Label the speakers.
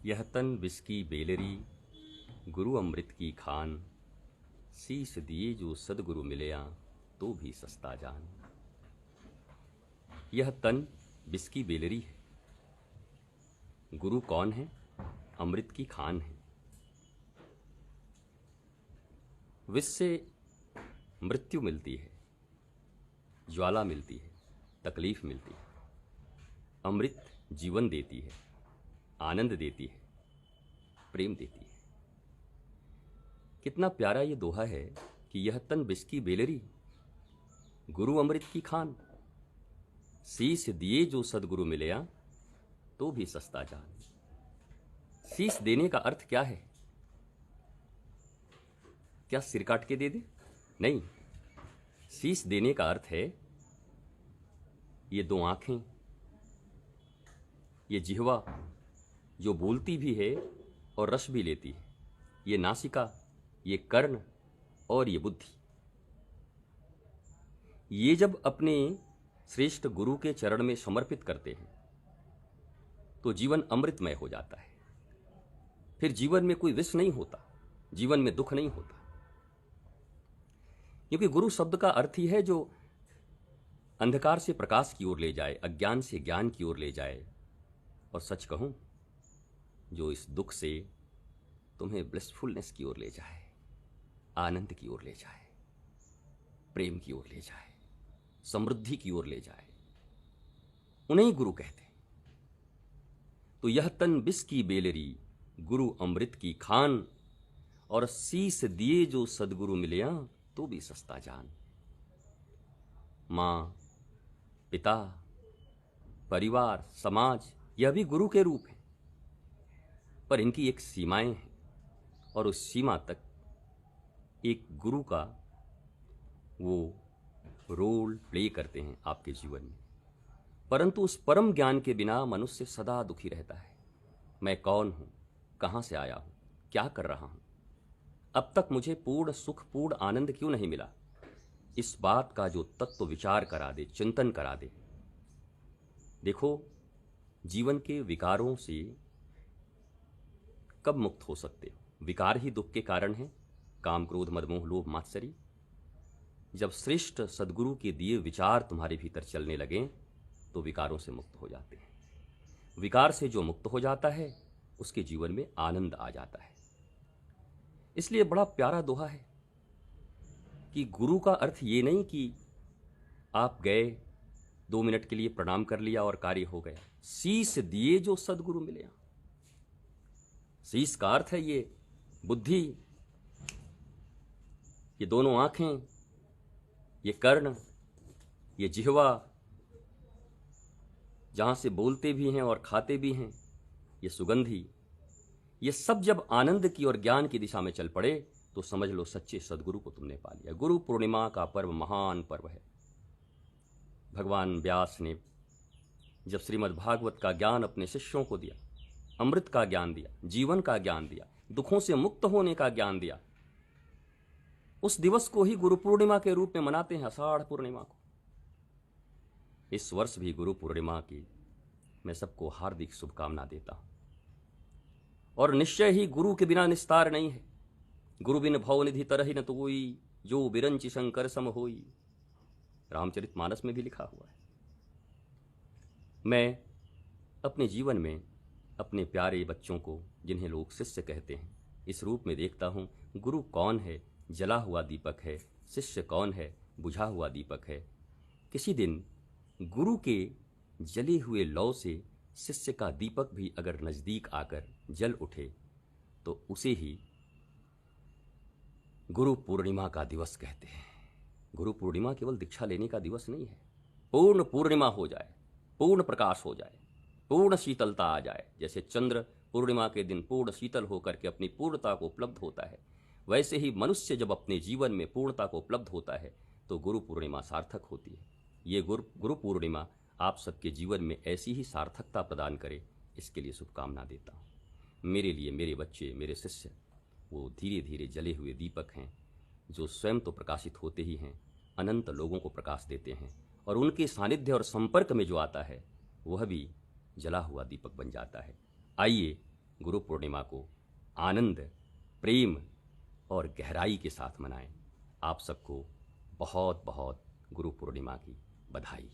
Speaker 1: यह तन विष की बेलरी, गुरु अमृत की खान। शीश दिए जो सदगुरु मिलया, तो भी सस्ता जान। यह तन विष की बेलरी है। गुरु कौन है? अमृत की खान है। विष से मृत्यु मिलती है, ज्वाला मिलती है, तकलीफ मिलती है। अमृत जीवन देती है, आनंद देती है, प्रेम देती है। कितना प्यारा ये दोहा है कि यह तन विष की बेलरी, गुरु अमृत की खान। शीश दिए जो सदगुरु मिलया, तो भी सस्ता जान। शीश देने का अर्थ क्या है? क्या सिर काट के दे दे? नहीं। शीश देने का अर्थ है ये दो आंखें, ये जिह्वा जो बोलती भी है और रस भी लेती है, ये नासिका, ये कर्ण और ये बुद्धि। ये जब अपने श्रेष्ठ गुरु के चरण में समर्पित करते हैं तो जीवन अमृतमय हो जाता है। फिर जीवन में कोई विष नहीं होता, जीवन में दुख नहीं होता। क्योंकि गुरु शब्द का अर्थ ही है जो अंधकार से प्रकाश की ओर ले जाए, अज्ञान से ज्ञान की ओर ले जाए। और सच कहूं, जो इस दुख से तुम्हें ब्लिसफुलनेस की ओर ले जाए, आनंद की ओर ले जाए, प्रेम की ओर ले जाए, समृद्धि की ओर ले जाए, उन्हें गुरु कहते हैं। तो यह तन विष की बेलरी, गुरु अमृत की खान। और शीश दिए जो सदगुरु मिलया, तो भी सस्ता जान। मां, पिता, परिवार, समाज, यह भी गुरु के रूप है, पर इनकी एक सीमाएं हैं और उस सीमा तक एक गुरु का वो रोल प्ले करते हैं आपके जीवन में। परंतु उस परम ज्ञान के बिना मनुष्य सदा दुखी रहता है। मैं कौन हूं, कहां से आया हूं, क्या कर रहा हूं, अब तक मुझे पूर्ण सुख, पूर्ण आनंद क्यों नहीं मिला? इस बात का जो तत्व विचार करा दे, चिंतन करा दे। देखो, जीवन के विकारों से कब मुक्त हो सकते हो? विकार ही दुख के कारण हैं। काम, क्रोध, मद, मोह, लोभ, मात्सरी। जब श्रेष्ठ सदगुरु के दिए विचार तुम्हारे भीतर चलने लगें तो विकारों से मुक्त हो जाते हैं। विकार से जो मुक्त हो जाता है उसके जीवन में आनंद आ जाता है। इसलिए बड़ा प्यारा दोहा है कि गुरु का अर्थ ये नहीं कि आप गए, 2 मिनट के लिए प्रणाम कर लिया और कार्य हो गया। शीश दिए जो सदगुरु मिले। शीश का अर्थ है ये बुद्धि, ये दोनों आंखें, ये कर्ण, ये जिह्वा, जहां से बोलते भी हैं और खाते भी हैं, ये सुगंधी। ये सब जब आनंद की और ज्ञान की दिशा में चल पड़े तो समझ लो सच्चे सदगुरु को तुमने पा लिया। गुरु पूर्णिमा का पर्व महान पर्व है। भगवान व्यास ने जब श्रीमद् भागवत का ज्ञान अपने शिष्यों को दिया, अमृत का ज्ञान दिया, जीवन का ज्ञान दिया, दुखों से मुक्त होने का ज्ञान दिया, उस दिवस को ही गुरु पूर्णिमा के रूप में मनाते हैं, आषाढ़ पूर्णिमा को। इस वर्ष भी गुरु पूर्णिमा की मैं सबको हार्दिक शुभकामना देता हूं। और निश्चय ही गुरु के बिना निस्तार नहीं है। गुरु बिन भव निधि तरहि न तोई, जो बिरंचि शंकर सम होई। रामचरितमानस में भी लिखा हुआ है। मैं अपने जीवन में अपने प्यारे बच्चों को, जिन्हें लोग शिष्य कहते हैं, इस रूप में देखता हूं। गुरु कौन है? जला हुआ दीपक है। शिष्य कौन है? बुझा हुआ दीपक है। किसी दिन गुरु के जले हुए लौ से शिष्य का दीपक भी अगर नजदीक आकर जल उठे तो उसे ही गुरु पूर्णिमा का दिवस कहते हैं। गुरु पूर्णिमा केवल दीक्षा लेने का दिवस नहीं है। पूर्ण पूर्णिमा हो जाए, पूर्ण प्रकाश हो जाए, पूर्ण शीतलता आ जाए। जैसे चंद्र पूर्णिमा के दिन पूर्ण शीतल होकर के अपनी पूर्णता को उपलब्ध होता है, वैसे ही मनुष्य जब अपने जीवन में पूर्णता को उपलब्ध होता है तो गुरु पूर्णिमा सार्थक होती है। ये गुरु पूर्णिमा आप सबके जीवन में ऐसी ही सार्थकता प्रदान करे, इसके लिए शुभकामना देता हूँ। मेरे लिए मेरे बच्चे, मेरे शिष्य, वो धीरे धीरे जले हुए दीपक हैं, जो स्वयं तो प्रकाशित होते ही हैं, अनंत लोगों को प्रकाश देते हैं, और उनके सानिध्य और संपर्क में जो आता है वह भी जला हुआ दीपक बन जाता है। आइए गुरु पूर्णिमा को आनंद, प्रेम और गहराई के साथ मनाएं। आप सबको बहुत बहुत गुरु पूर्णिमा की बधाई।